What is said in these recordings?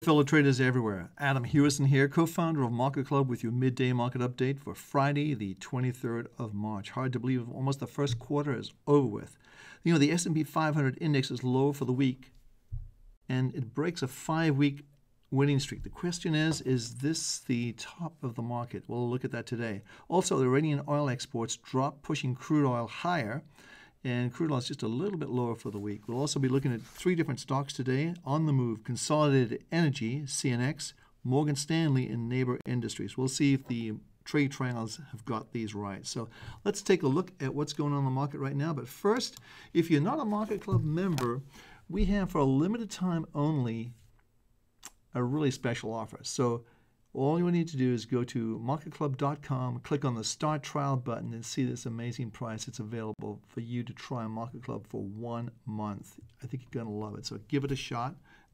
Fellow traders everywhere, Adam Hewison here, co-founder of MarketClub with your midday market update for Friday, the 23rd of March. Hard to believe almost the first quarter is over with. You know, the S&P 500 index is low for the week, and it breaks a 5-week winning streak. The question is this the top of the market? We'll look at that today. Also, the Iranian oil exports drop, pushing crude oil higher, and crude oil is just a little bit lower for the week. We'll also be looking at 3 different stocks today on the move: Consolidated Energy, CNX, Morgan Stanley, and NABOR Industries. We'll see if the trade triangles have got these right. So let's take a look at what's going on in the market right now. But first, if you're not a Market Club member, we have, for a limited time only, a really special offer. So all you need to do is go to MarketClub.com, click on the Start Trial button, and see this amazing price. It's available for you to try Market Club for 1 month. I think you're going to love it. So give it a shot,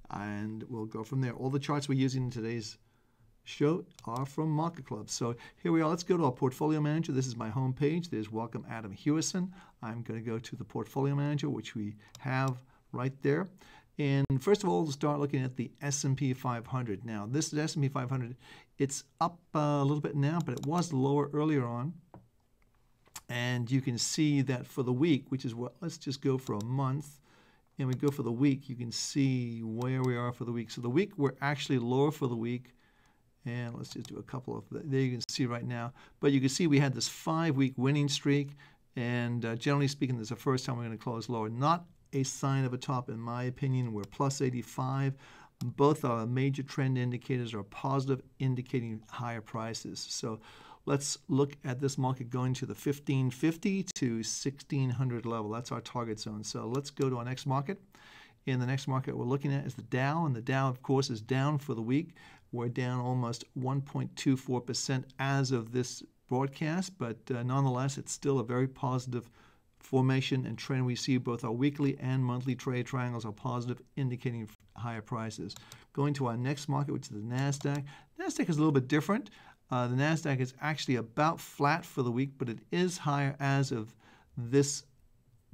and we'll go from there. All the charts we're using in today's show are from Market Club. So here we are. Let's go to our Portfolio Manager. This is my home page. There's Welcome Adam Hewison. I'm going to go to the Portfolio Manager, which we have right there. And first of all, we'll start looking at the S&P 500. Now, this is S&P 500. It's up a little bit now, but it was lower earlier on. And you can see that for the week, which is what, let's just go for a month, and we go for the week, you can see where we are for the week. So the week, we're actually lower for the week. And let's just do a couple of, there you can see right now. But you can see we had this 5-week winning streak. And generally speaking, this is the first time we're going to close lower. Not a sign of a top, in my opinion. We're plus 85. Both our major trend indicators are positive, indicating higher prices. So let's look at this market going to the 1550 to 1600 level. That's our target zone. So let's go to our next market. And the next market we're looking at is the Dow. And the Dow, of course, is down for the week. We're down almost 1.24% as of this broadcast. But nonetheless, it's still a very positive formation and trend. We see both our weekly and monthly trade triangles are positive, indicating higher prices. Going to our next market, which is the NASDAQ. NASDAQ is a little bit different. The NASDAQ is actually about flat for the week, but it is higher as of this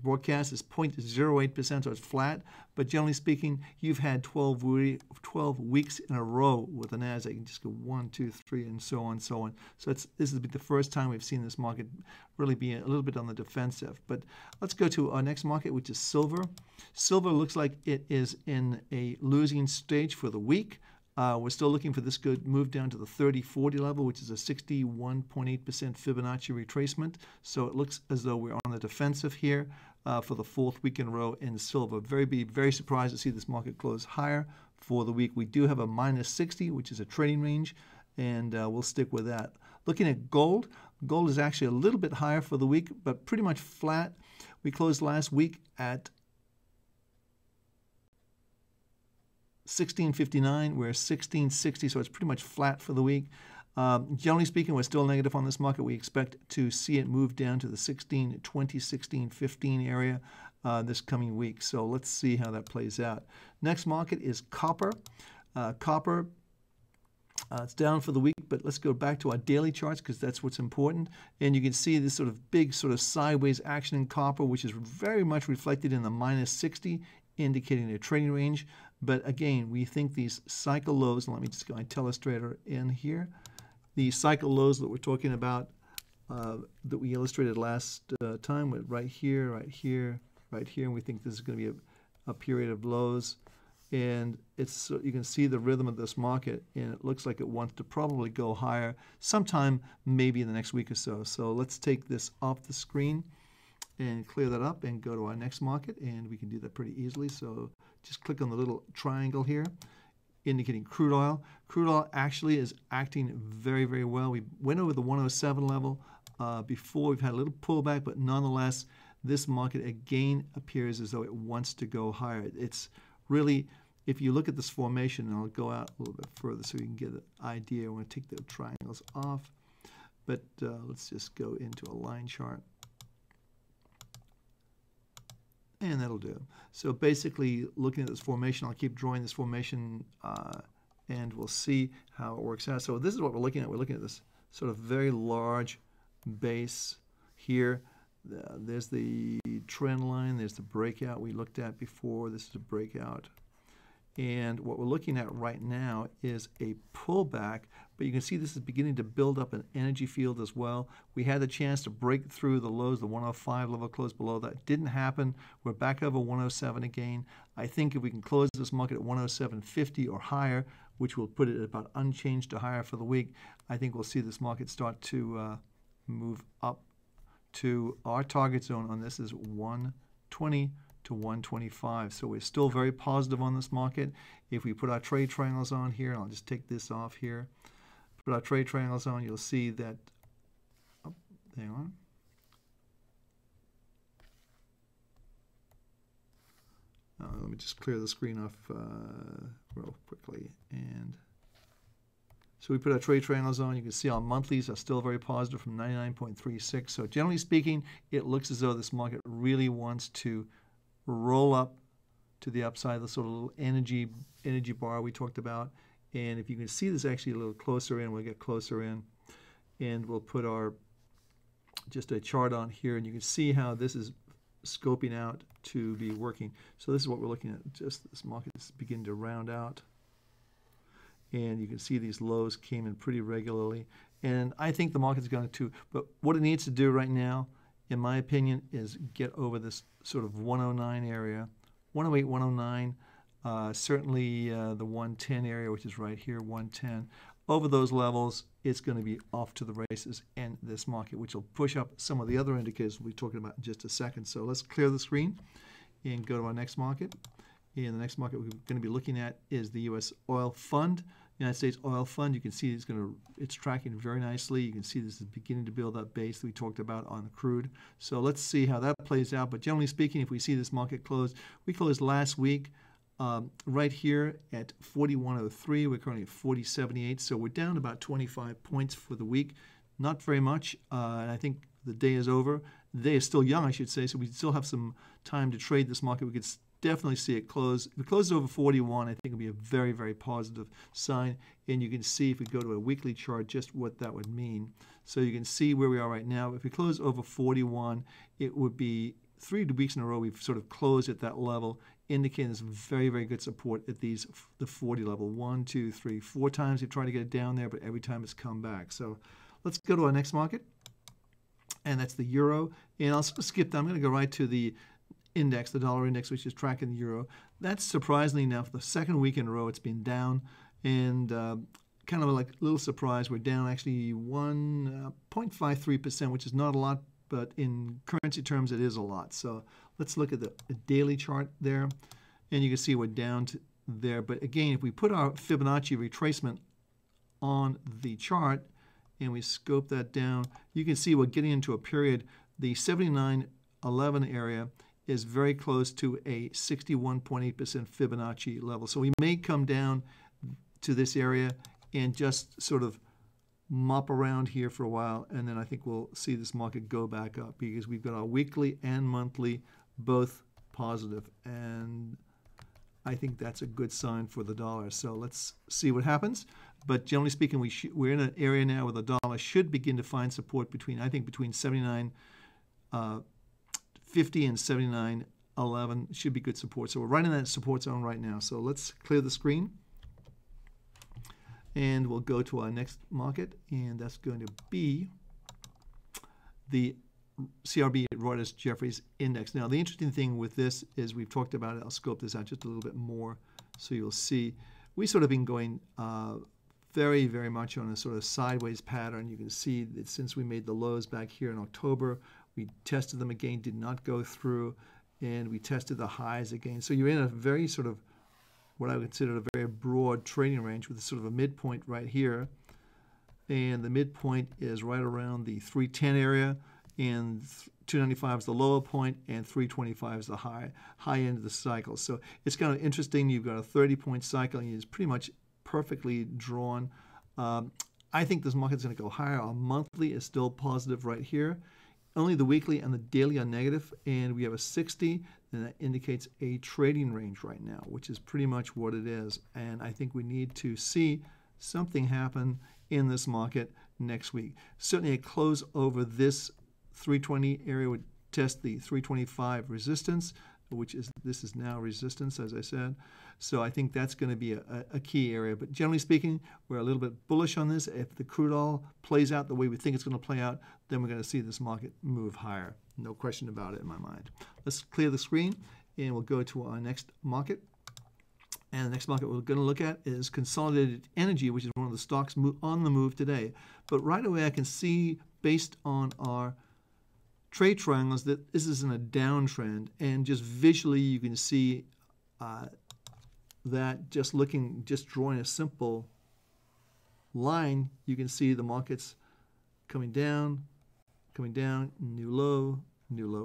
broadcast. Is 0.08%, so it's flat. But generally speaking, you've had 12 weeks in a row with the NASDAQ. You can just go 1, 2, 3, and so on, so on. So this is the first time we've seen this market really be a little bit on the defensive. But let's go to our next market, which is silver. Silver looks like it is in a losing stage for the week. We're still looking for this good move down to the 30-40 level, which is a 61.8% Fibonacci retracement. So it looks as though we're on the defensive here for the 4th week in a row in silver. Be very surprised to see this market close higher for the week. We do have a minus 60, which is a trading range, and we'll stick with that. Looking at gold, gold is actually a little bit higher for the week, but pretty much flat. We closed last week at 1659, we're 1660, so it's pretty much flat for the week. Generally speaking, we're still negative on this market. We expect to see it move down to the 1620, 1615 area this coming week. So let's see how that plays out. Next market is copper. Copper, it's down for the week, but let's go back to our daily charts because that's what's important. And you can see this sort of big sort of sideways action in copper, which is very much reflected in the minus 60, indicating a trading range. But again, we think these cycle lows, and let me just go my telestrator in here. The cycle lows that we're talking about that we illustrated last time with right here, right here, right here, and we think this is going to be a period of lows. And it's you can see the rhythm of this market, and it looks like it wants to probably go higher sometime maybe in the next week or so. So let's take this off the screen and clear that up and go to our next market, and we can do that pretty easily. So just click on the little triangle here indicating crude oil. Crude oil actually is acting very, very well. We went over the 107 level before. We've had a little pullback, but nonetheless, this market again appears as though it wants to go higher. It's really, if you look at this formation, and I'll go out a little bit further so you can get an idea. I want to take the triangles off, but let's just go into a line chart. And that'll do. So basically, looking at this formation, I'll keep drawing this formation, and we'll see how it works out. So this is what we're looking at. We're looking at this sort of very large base here. There's the trend line. There's the breakout we looked at before. This is a breakout. And what we're looking at right now is a pullback, but you can see this is beginning to build up an energy field as well. We had the chance to break through the lows, the 105 level close below that. Didn't happen. We're back over 107 again. I think if we can close this market at 107.50 or higher, which will put it at about unchanged to higher for the week, I think we'll see this market start to move up to our target zone on this is 120 to 125. So we're still very positive on this market. If we put our trade triangles on here, I'll just take this off here. Put our trade triangles on, you'll see that, oh, hang on. Let me just clear the screen off real quickly. And so we put our trade triangles on. You can see our monthlies are still very positive from 99.36. So generally speaking, it looks as though this market really wants to roll up to the upside, the sort of little energy bar we talked about. And if you can see this actually a little closer in, we'll get closer in, and we'll put our just a chart on here, and you can see how this is scoping out to be working. So this is what we're looking at. Just this market is beginning to round out, and you can see these lows came in pretty regularly. And I think the market's going to, but what it needs to do right now, in my opinion, is get over this sort of 109 area, 108, 109, certainly the 110 area, which is right here, 110. Over those levels, it's going to be off to the races in this market, which will push up some of the other indicators we'll be talking about in just a second. So let's clear the screen and go to our next market. And the next market we're going to be looking at is the U.S. Oil Fund. United States Oil Fund, you can see it's tracking very nicely. You can see this is beginning to build that base that we talked about on the crude. So let's see how that plays out. But generally speaking, if we see this market close, we closed last week right here at 41.03. We're currently at 40.78. So we're down about 25 points for the week. Not very much. And I think the day is over. The day is still young, I should say, so we still have some time to trade this market. We could definitely see it close. If it closes over 41, I think it'll be a very, very positive sign. And you can see if we go to a weekly chart just what that would mean. So you can see where we are right now. If we close over 41, it would be 3 weeks in a row we've sort of closed at that level, indicating there's very, very good support at the 40 level. 1, 2, 3, 4 times we've tried to get it down there, but every time it's come back. So let's go to our next market, and that's the euro. And I'll sort of skip that. I'm going to go right to the index, the dollar index, which is tracking the euro. That's surprisingly enough, the second week in a row it's been down, and kind of like a little surprise, we're down actually 1.53%, which is not a lot, but in currency terms it is a lot. So let's look at the daily chart there, and you can see we're down to there. But again, if we put our Fibonacci retracement on the chart and we scope that down, you can see we're getting into a period, the 79.11 area is very close to a 61.8% Fibonacci level. So we may come down to this area and just sort of mop around here for a while, and then I think we'll see this market go back up because we've got our weekly and monthly both positive, and I think that's a good sign for the dollar. So let's see what happens. But generally speaking, we're in an area now where the dollar should begin to find support between 79.50 and 79.11 should be good support. So we're right in that support zone right now. So let's clear the screen, and we'll go to our next market, and that's going to be the CRB Reuters Jefferies Index. Now, the interesting thing with this is we've talked about it. I'll scope this out just a little bit more so you'll see. We've sort of been going very, very much on a sort of sideways pattern. You can see that since we made the lows back here in October, we tested them again, did not go through, and we tested the highs again. So you're in a very sort of what I would consider a very broad trading range with sort of a midpoint right here. And the midpoint is right around the 310 area, and 295 is the lower point, and 325 is the high end of the cycle. So it's kind of interesting. You've got a 30-point cycle, and it's pretty much perfectly drawn. I think this market's going to go higher. Our monthly is still positive right here. Only the weekly and the daily are negative, and we have a 60, and that indicates a trading range right now, which is pretty much what it is. And I think we need to see something happen in this market next week. Certainly a close over this 320 area would test the 325 resistance. which is, this is now resistance, as I said. So I think that's going to be a key area. But generally speaking, we're a little bit bullish on this. If the crude oil plays out the way we think it's going to play out, then we're going to see this market move higher. No question about it in my mind. Let's clear the screen, and we'll go to our next market. And the next market we're going to look at is Consolidated Energy, which is one of the stocks on the move today. But right away, I can see, based on our trade triangles, that this is in a downtrend. And just visually, you can see that just drawing a simple line, you can see the market's coming down, new low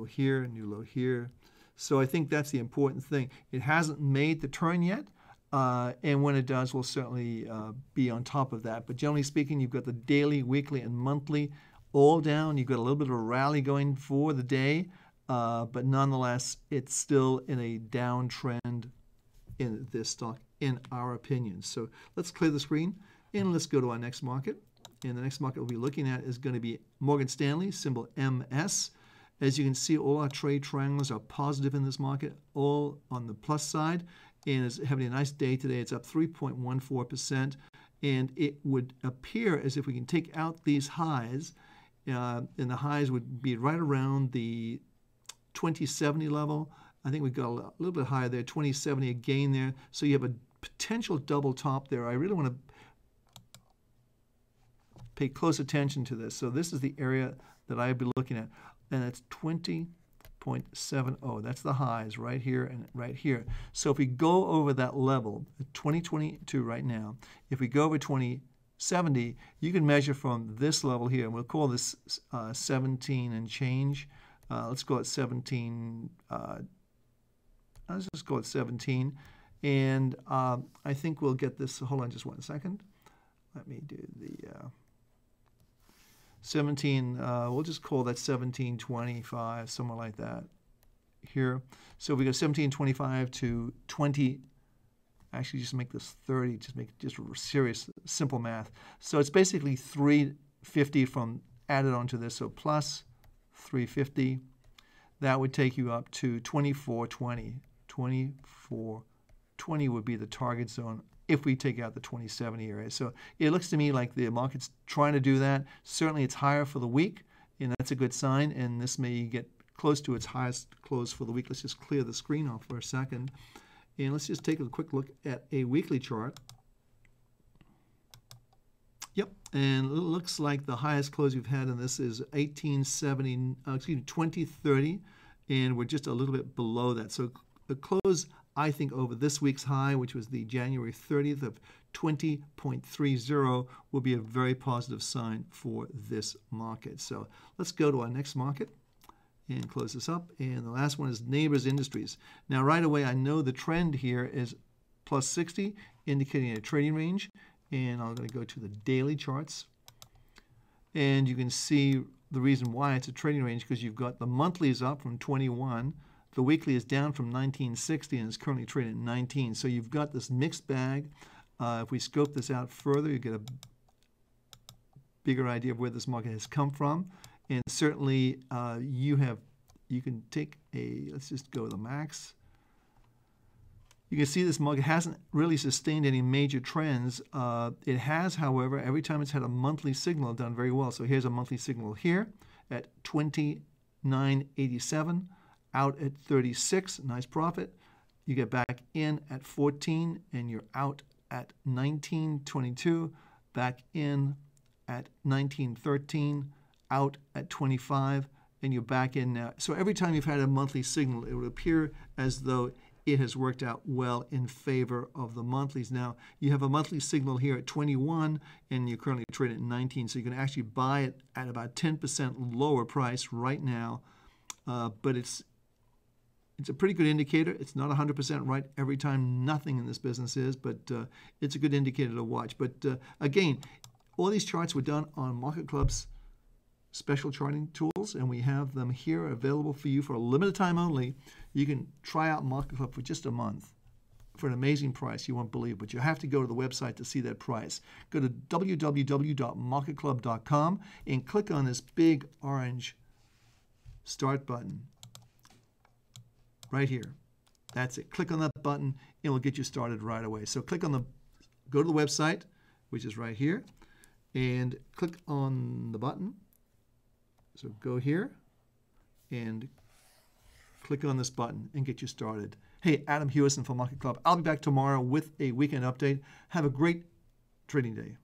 here, new low here. So I think that's the important thing. It hasn't made the turn yet, and when it does, we'll certainly be on top of that. But generally speaking, you've got the daily, weekly, and monthly all down. You've got a little bit of a rally going for the day, but nonetheless, it's still in a downtrend in this stock, in our opinion. So let's clear the screen, and let's go to our next market. And the next market we'll be looking at is going to be Morgan Stanley, symbol MS. As you can see, all our trade triangles are positive in this market, all on the plus side, and it's having a nice day today. It's up 3.14%, and it would appear as if we can take out these highs, and the highs would be right around the 2070 level. I think we've got a little bit higher there, 2070 again there. So you have a potential double top there. I really want to pay close attention to this. So this is the area that I'd be looking at, and it's 20.70. That's the highs right here and right here. So if we go over that level, 2022 right now, if we go over 2070, you can measure from this level here, and we'll call this 17 and change. Let's go at 17. Let's just go at 17. And I think we'll get this. Hold on just 1 second. Let me do the 17. We'll just call that 1725, somewhere like that here. So we go 1725 to 20. Actually, just make this 30. Just make just serious, simple math. So it's basically 350 from added onto this. So plus 350. That would take you up to 2420. 2420 would be the target zone if we take out the 2070 area. So it looks to me like the market's trying to do that. Certainly it's higher for the week, and that's a good sign, and this may get close to its highest close for the week. Let's just clear the screen off for a second, and let's just take a quick look at a weekly chart. Yep, and it looks like the highest close we've had in this is 2030, and we're just a little bit below that. So the close, I think, over this week's high, which was the January 30th of 20.30, will be a very positive sign for this market. So let's go to our next market and close this up. And the last one is NABOR Industries. Now, right away, I know the trend here is plus 60, indicating a trading range. And I'm going to go to the daily charts. And you can see the reason why it's a trading range, because you've got the monthly is up from 21. The weekly is down from 1960 and is currently trading at 19. So you've got this mixed bag. If we scope this out further, you get a bigger idea of where this market has come from. And certainly you can take a, let's just go to the max. You can see this market hasn't really sustained any major trends. It has, however, every time it's had a monthly signal, done very well. So here's a monthly signal here at 29.87. Out at 36, nice profit. You get back in at 14, and you're out at 19.22, back in at 19.13, out at 25, and you're back in now. So every time you've had a monthly signal, it would appear as though it has worked out well in favor of the monthlies. Now, you have a monthly signal here at 21, and you're currently trading at 19, so you can actually buy it at about 10% lower price right now, but it's a pretty good indicator. It's not 100% right every time. Nothing in this business is, but it's a good indicator to watch. But again, all these charts were done on MarketClub's special charting tools, and we have them here available for you for a limited time only. You can try out MarketClub for just a month for an amazing price. You won't believe, but you have to go to the website to see that price. Go to www.marketclub.com and click on this big orange start button. right here. That's it. Click on that button. It'll get you started right away. So go to the website, which is right here, and click on the button. So go here and click on this button and get you started. Hey, Adam Hewison from Market Club. I'll be back tomorrow with a weekend update. Have a great trading day.